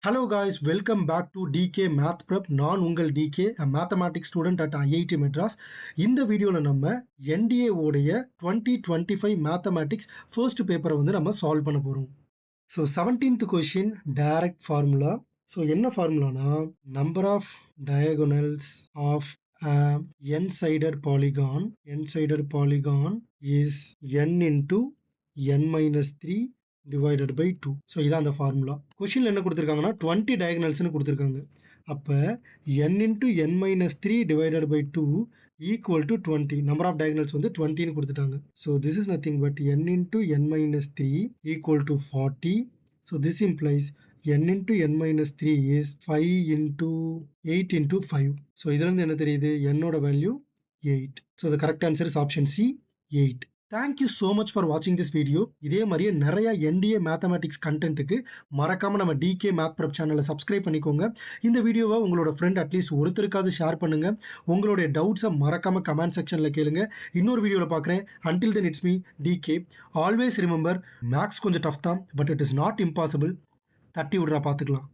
Hello guys, welcome back to DK Math Prep. நான் உங்கள் DK, a mathematics student at IIT Madras. இந்த வீடியோல நம்ம NDA உடைய 2025 mathematics first paper வந்து நம்ம சால்வ் பண்ண போறோம். So 17th question direct formula. So என்ன ஃபார்முலானா number of diagonals of a n-sided polygon is n into n minus 3 divided by 2. So இதான் அந்த ஃபார்முலா. கொஷினில் என்ன கொடுத்துருக்காங்கன்னா 20 டயகனல்ஸ்னு கொடுத்துருக்காங்க. அப்போ n into n minus 3 divided by 2 equal to 20. Number of diagonals வந்து 20ன்னு கொடுத்துட்டாங்க. So this is nothing but n into n minus 3 equal to 40. So this implies n into n minus 3 is 5 into 8 into 5. So இதுலேருந்து என்ன தெரியுது? என்னோட value 8. So the correct answer is option C, 8. Thank you so much for watching this video. இதே மாதிரியே நிறைய NDA mathematics கண்டென்ட்டுக்கு மறக்காம நம்ம DK math prep சேனலை சப்ஸ்கிரைப் பண்ணிக்கோங்க. இந்த வீடியோவை உங்களோட ஃப்ரெண்ட் அட்லீஸ்ட் ஒருத்தருக்காவது ஷேர் பண்ணுங்க. உங்களுடைய டவுட்ஸை மறக்காம கமெண்ட் செக்ஷன்ல கேளுங்க. இன்னொரு வீடியோவில் பார்க்குறேன். Until then it's me DK. Always remember, maths கொஞ்சம் டஃப் தான், but it is not impossible. தட்டி விடுறா பார்த்துக்கலாம்.